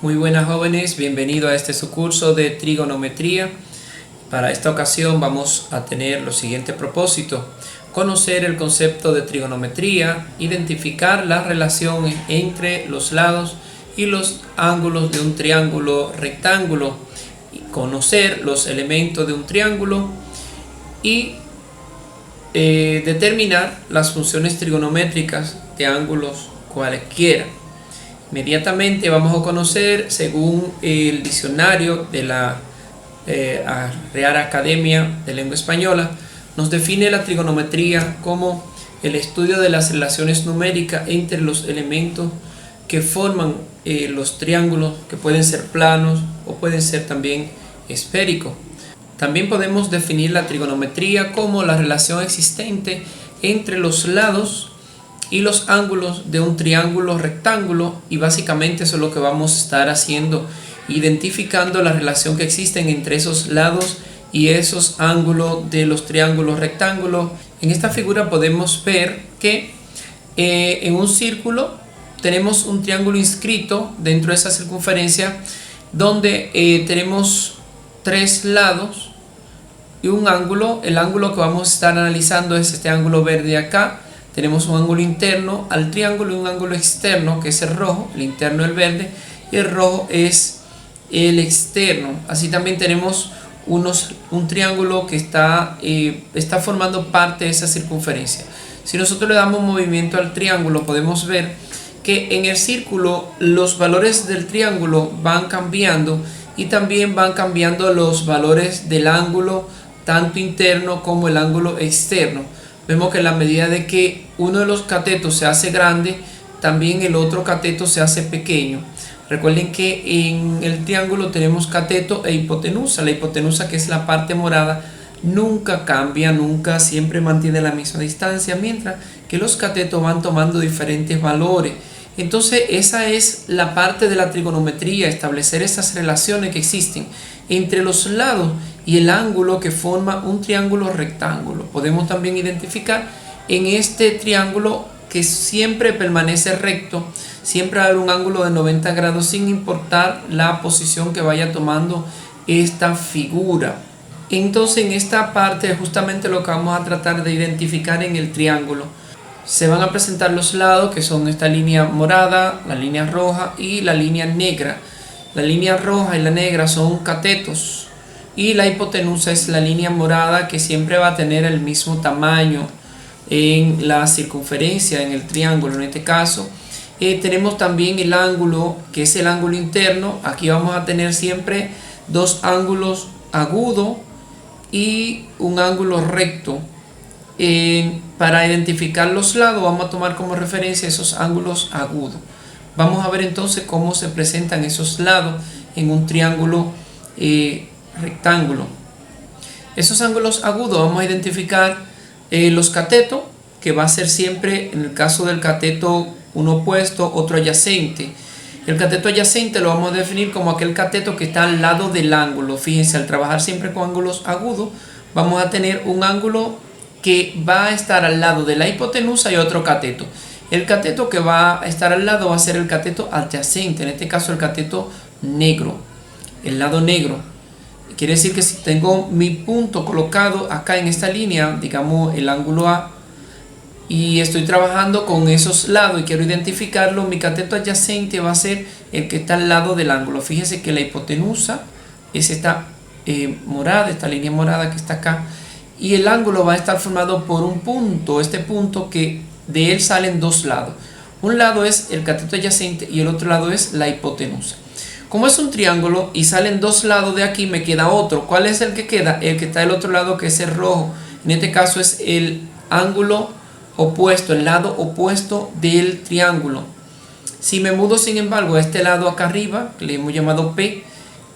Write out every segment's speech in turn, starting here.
Muy buenas jóvenes, bienvenido a este su curso de trigonometría. Para esta ocasión vamos a tener los siguientes propósitos: conocer el concepto de trigonometría, identificar la relación entre los lados y los ángulos de un triángulo rectángulo, conocer los elementos de un triángulo y determinar las funciones trigonométricas de ángulos cualesquiera. Inmediatamente vamos a conocer, según el diccionario de la Real Academia de Lengua Española, nos define la trigonometría como el estudio de las relaciones numéricas entre los elementos que forman los triángulos, que pueden ser planos o pueden ser también esféricos. También podemos definir la trigonometría como la relación existente entre los lados y los ángulos de un triángulo rectángulo, y básicamente eso es lo que vamos a estar haciendo, identificando la relación que existen entre esos lados y esos ángulos de los triángulos rectángulos. En esta figura podemos ver que en un círculo tenemos un triángulo inscrito dentro de esa circunferencia, donde tenemos tres lados y un ángulo. El ángulo que vamos a estar analizando es este ángulo verde acá. Tenemos un ángulo interno al triángulo y un ángulo externo, que es el rojo. El interno es el verde y el rojo es el externo. Así también tenemos un triángulo que está formando parte de esa circunferencia. Si nosotros le damos movimiento al triángulo, podemos ver que en el círculo los valores del triángulo van cambiando, y también van cambiando los valores del ángulo, tanto interno como el ángulo externo. Vemos que en la medida de que uno de los catetos se hace grande, también el otro cateto se hace pequeño. Recuerden que en el triángulo tenemos cateto e hipotenusa. La hipotenusa, que es la parte morada, nunca cambia, nunca, siempre mantiene la misma distancia, mientras que los catetos van tomando diferentes valores. Entonces esa es la parte de la trigonometría, establecer esas relaciones que existen entre los lados y el ángulo que forma un triángulo rectángulo. Podemos también identificar en este triángulo que siempre permanece recto, siempre va a haber un ángulo de 90 grados sin importar la posición que vaya tomando esta figura. Entonces en esta parte justamente lo que vamos a tratar de identificar en el triángulo. Se van a presentar los lados, que son esta línea morada, la línea roja y la línea negra. La línea roja y la negra son catetos, y la hipotenusa es la línea morada, que siempre va a tener el mismo tamaño en la circunferencia, en el triángulo. En este caso tenemos también el ángulo, que es el ángulo interno. Aquí vamos a tener siempre dos ángulos agudos y un ángulo recto. Para identificar los lados vamos a tomar como referencia esos ángulos agudos. Vamos a ver entonces cómo se presentan esos lados en un triángulo rectángulo. Esos ángulos agudos vamos a identificar los catetos, que va a ser siempre, en el caso del cateto, uno opuesto, otro adyacente. El cateto adyacente lo vamos a definir como aquel cateto que está al lado del ángulo. Fíjense, al trabajar siempre con ángulos agudos, vamos a tener un ángulo que va a estar al lado de la hipotenusa y otro cateto. El cateto que va a estar al lado va a ser el cateto adyacente, en este caso el cateto negro, el lado negro. Quiere decir que si tengo mi punto colocado acá en esta línea, digamos el ángulo A, y estoy trabajando con esos lados y quiero identificarlo, mi cateto adyacente va a ser el que está al lado del ángulo. Fíjense que la hipotenusa es esta morada, esta línea morada que está acá, y el ángulo va a estar formado por un punto, este punto que de él salen dos lados. Un lado es el cateto adyacente y el otro lado es la hipotenusa. Como es un triángulo y salen dos lados de aquí, me queda otro. ¿Cuál es el que queda? El que está del otro lado, que es el rojo. En este caso es el ángulo opuesto, el lado opuesto del triángulo. Si me mudo sin embargo a este lado acá arriba, que le hemos llamado P,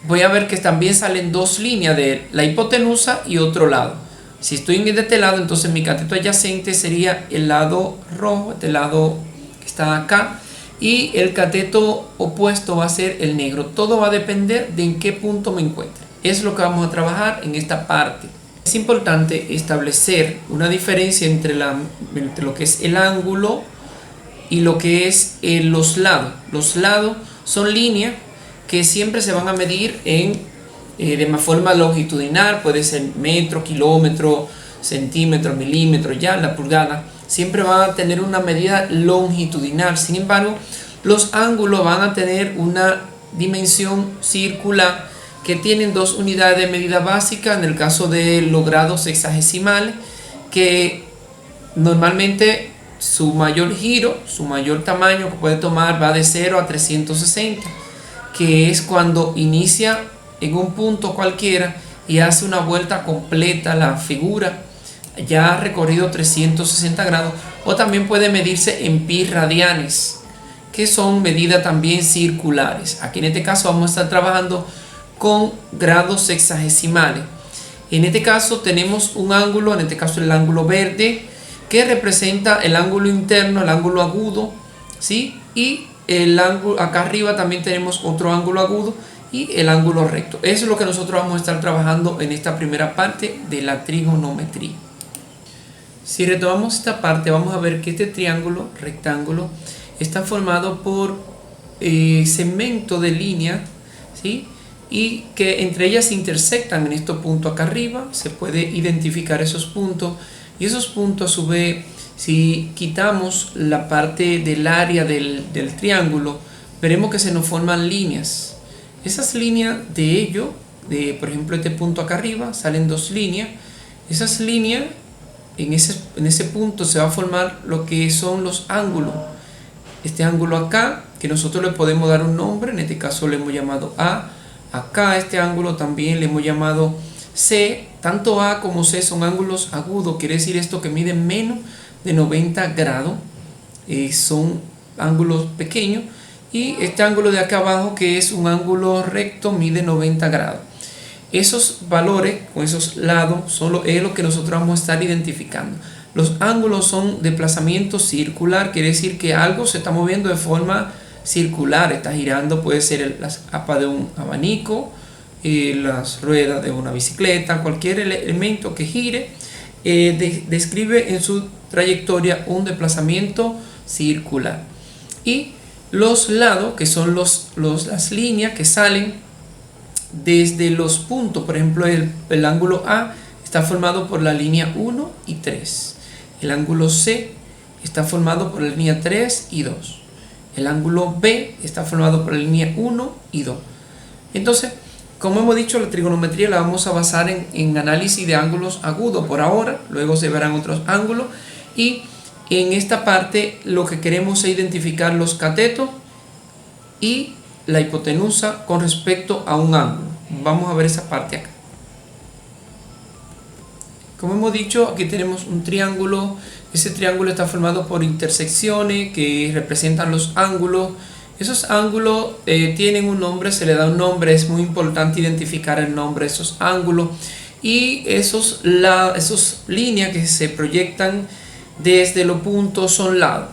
voy a ver que también salen dos líneas de él, la hipotenusa y otro lado. Si estoy en este lado, entonces mi cateto adyacente sería el lado rojo, este lado que está acá, y el cateto opuesto va a ser el negro. Todo va a depender de en qué punto me encuentre. Es lo que vamos a trabajar en esta parte. Es importante establecer una diferencia entre lo que es el ángulo y lo que es los lados. Los lados son líneas que siempre se van a medir de forma longitudinal, puede ser metro, kilómetro, centímetro, milímetro, ya la pulgada, siempre van a tener una medida longitudinal. Sin embargo, los ángulos van a tener una dimensión circular que tienen dos unidades de medida básica, en el caso de los grados sexagesimales, que normalmente su mayor giro, su mayor tamaño que puede tomar va de 0 a 360, que es cuando inicia en un punto cualquiera y hace una vuelta completa la figura, ya ha recorrido 360 grados, o también puede medirse en pi radianes, que son medidas también circulares. Aquí en este caso vamos a estar trabajando con grados sexagesimales. En este caso tenemos un ángulo, en este caso el ángulo verde, que representa el ángulo interno, el ángulo agudo, ¿sí? Y el ángulo, acá arriba también tenemos otro ángulo agudo y el ángulo recto. Eso es lo que nosotros vamos a estar trabajando en esta primera parte de la trigonometría. Si retomamos esta parte, vamos a ver que este triángulo rectángulo está formado por segmentos de línea, ¿sí? Y que entre ellas se intersectan en estos puntos acá arriba. Se puede identificar esos puntos, y esos puntos a su vez, si quitamos la parte del área del triángulo, veremos que se nos forman líneas. Esas líneas por ejemplo este punto acá arriba, salen dos líneas. Esas líneas, en ese punto se va a formar lo que son los ángulos. Este ángulo acá, que nosotros le podemos dar un nombre, en este caso le hemos llamado A. Acá este ángulo también le hemos llamado C. Tanto A como C son ángulos agudos, quiere decir esto que miden menos de 90 grados, son ángulos pequeños. Y este ángulo de acá abajo, que es un ángulo recto, mide 90 grados. Esos valores o esos lados es lo que nosotros vamos a estar identificando. Los ángulos son desplazamiento circular, quiere decir que algo se está moviendo de forma circular, está girando, puede ser las aspas de un abanico, las ruedas de una bicicleta, cualquier elemento que gire, describe en su trayectoria un desplazamiento circular. Y los lados, que son las líneas que salen desde los puntos, por ejemplo el ángulo A está formado por la línea 1 y 3, el ángulo C está formado por la línea 3 y 2, el ángulo B está formado por la línea 1 y 2. Entonces, como hemos dicho, la trigonometría la vamos a basar en análisis de ángulos agudos por ahora, luego se verán otros ángulos, y en esta parte lo que queremos es identificar los catetos y la hipotenusa con respecto a un ángulo. Vamos a ver esa parte acá. Como hemos dicho, aquí tenemos un triángulo. Ese triángulo está formado por intersecciones que representan los ángulos. Esos ángulos tienen un nombre, se le da un nombre. Es muy importante identificar el nombre de esos ángulos. Y esos líneas que se proyectan desde los puntos son lados.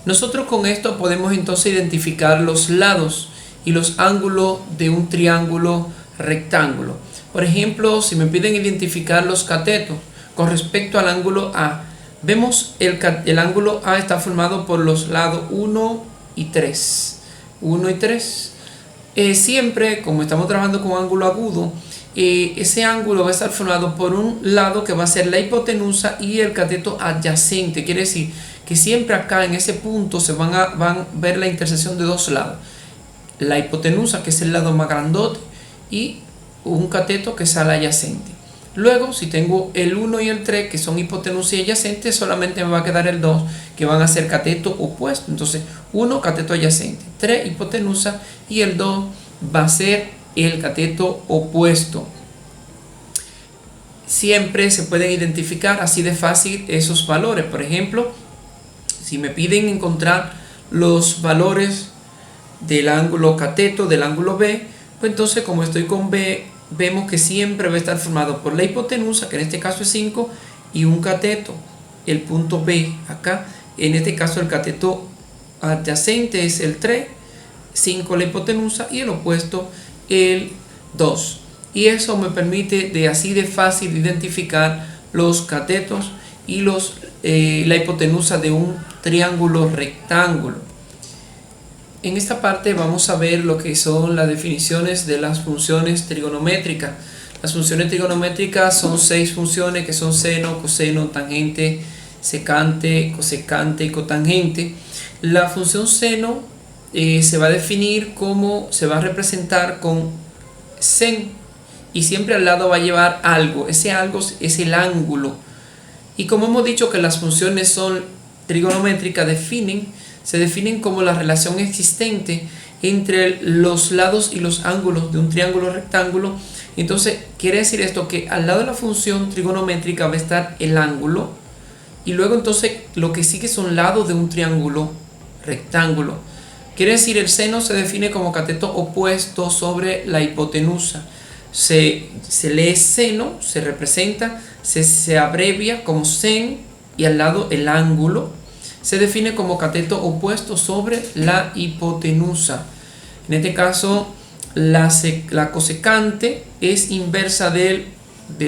Nosotros con esto podemos entonces identificar los lados y los ángulos de un triángulo rectángulo. Por ejemplo, si me piden identificar los catetos con respecto al ángulo A, vemos el ángulo A está formado por los lados 1 y 3. 1 y 3. Siempre, como estamos trabajando con ángulo agudo, ese ángulo va a estar formado por un lado que va a ser la hipotenusa y el cateto adyacente. Quiere decir que siempre acá en ese punto se van a ver la intersección de dos lados. La hipotenusa, que es el lado más grandote, y un cateto que es el adyacente. Luego, si tengo el 1 y el 3, que son hipotenusa y adyacente, solamente me va a quedar el 2, que van a ser cateto opuesto. Entonces, 1 cateto adyacente, 3 hipotenusa, y el 2 va a ser el cateto opuesto. Siempre se pueden identificar así de fácil esos valores. Por ejemplo, si me piden encontrar los valores del ángulo cateto, del ángulo B, pues entonces como estoy con B, vemos que siempre va a estar formado por la hipotenusa, que en este caso es 5, y un cateto, el punto B acá. En este caso el cateto adyacente es el 3, 5 la hipotenusa y el opuesto el 2. y eso me permite de así de fácil identificar los catetos y la hipotenusa de un triángulo rectángulo. En esta parte vamos a ver lo que son las definiciones de las funciones trigonométricas. Las funciones trigonométricas son 6 funciones que son seno, coseno, tangente, secante, cosecante y cotangente. La función seno se va a definir como, se va a representar con sen, y siempre al lado va a llevar algo. Ese algo es el ángulo. Y como hemos dicho que las funciones son trigonométricas, se definen como la relación existente entre los lados y los ángulos de un triángulo rectángulo. Entonces quiere decir esto, que al lado de la función trigonométrica va a estar el ángulo, y luego entonces lo que sigue son lados de un triángulo rectángulo. Quiere decir, el seno se define como cateto opuesto sobre la hipotenusa. Se lee seno, se representa, se abrevia como sen, y al lado el ángulo se define como cateto opuesto sobre la hipotenusa. En este caso, la cosecante es inversa del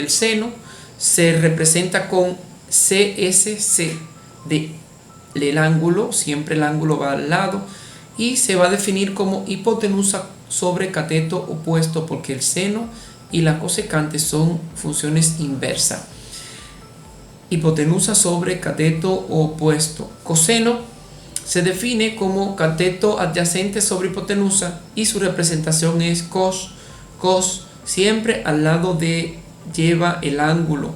seno, se representa con CSC del ángulo, siempre el ángulo va al lado, y se va a definir como hipotenusa sobre cateto opuesto, porque el seno y la cosecante son funciones inversas. Hipotenusa sobre cateto opuesto. Coseno se define como cateto adyacente sobre hipotenusa, y su representación es cos. Cos siempre al lado de lleva el ángulo,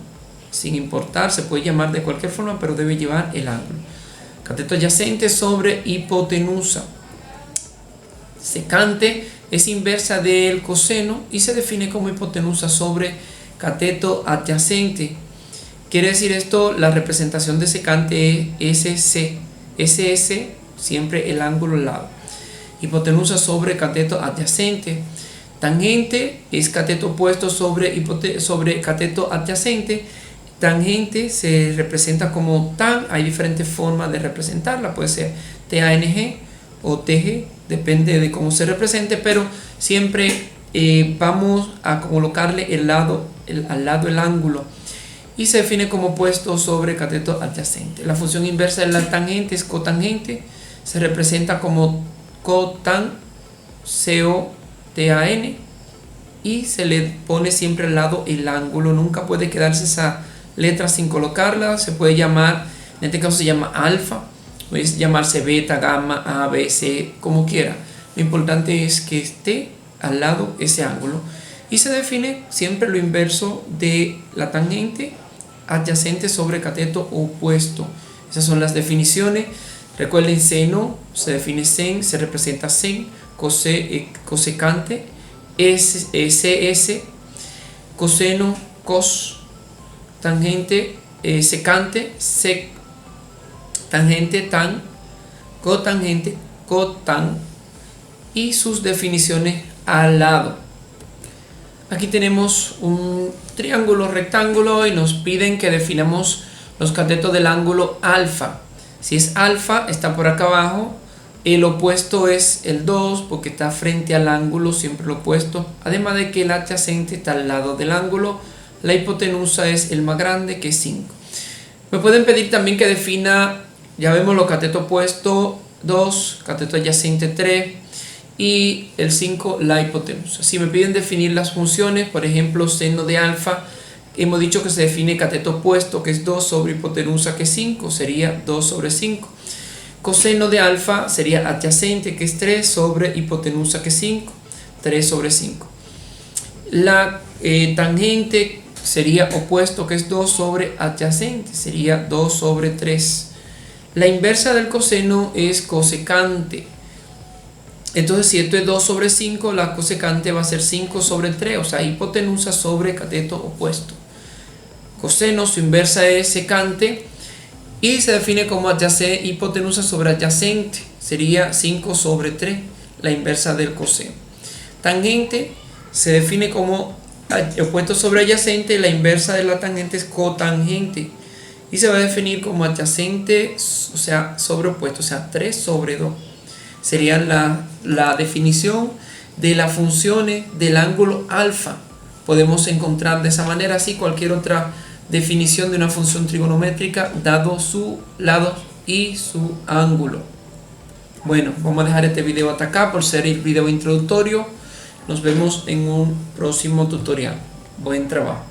sin importar, se puede llamar de cualquier forma, pero debe llevar el ángulo. Cateto adyacente sobre hipotenusa. Secante es inversa del coseno y se define como hipotenusa sobre cateto adyacente. Quiere decir esto, la representación de secante es SC. SS, siempre el ángulo al lado. Hipotenusa sobre cateto adyacente. Tangente es cateto opuesto sobre cateto adyacente. Tangente se representa como tan, hay diferentes formas de representarla, puede ser TANG o TG, depende de cómo se represente, pero siempre vamos a colocarle al lado el ángulo, y se define como opuesto sobre cateto adyacente. La función inversa de la tangente es cotangente, se representa como cotan, COTAN, y se le pone siempre al lado el ángulo. Nunca puede quedarse esa letra sin colocarla. Se puede llamar, en este caso se llama alfa, puede llamarse beta, gamma, A, B, C, como quiera. Lo importante es que esté al lado ese ángulo, y se define siempre lo inverso de la tangente adyacente sobre cateto opuesto. Esas son las definiciones. Recuerden, seno se define sen, se representa sen, cosecante CS, coseno cos, tangente secante sec, tangente tan, cotangente cotan, y sus definiciones al lado. Aquí tenemos un triángulo rectángulo y nos piden que definamos los catetos del ángulo alfa. Si es alfa, está por acá abajo. El opuesto es el 2 porque está frente al ángulo, siempre lo opuesto. Además de que el adyacente está al lado del ángulo. La hipotenusa es el más grande, que es 5. Me pueden pedir también que defina, ya vemos los catetos opuestos 2, cateto adyacente 3 y el 5 la hipotenusa. Si me piden definir las funciones, por ejemplo, seno de alfa, hemos dicho que se define cateto opuesto, que es 2 sobre hipotenusa, que es 5, sería 2 sobre 5. Coseno de alfa sería adyacente, que es 3 sobre hipotenusa, que es 5, 3 sobre 5. La tangente sería opuesto, que es 2 sobre adyacente, sería 2 sobre 3. La inversa del coseno es cosecante. Entonces, si esto es 2 sobre 5, la cosecante va a ser 5 sobre 3, o sea, hipotenusa sobre cateto opuesto. Coseno, su inversa es secante, y se define como hipotenusa sobre adyacente, sería 5 sobre 3, la inversa del coseno. Tangente se define como opuesto sobre adyacente, la inversa de la tangente es cotangente, y se va a definir como adyacente, o sea, sobre opuesto, o sea, 3 sobre 2. Sería la definición de las funciones del ángulo alfa. podemos encontrar de esa manera así cualquier otra definición de una función trigonométrica dado su lado y su ángulo. Bueno, vamos a dejar este video hasta acá por ser el video introductorio. Nos vemos en un próximo tutorial. Buen trabajo.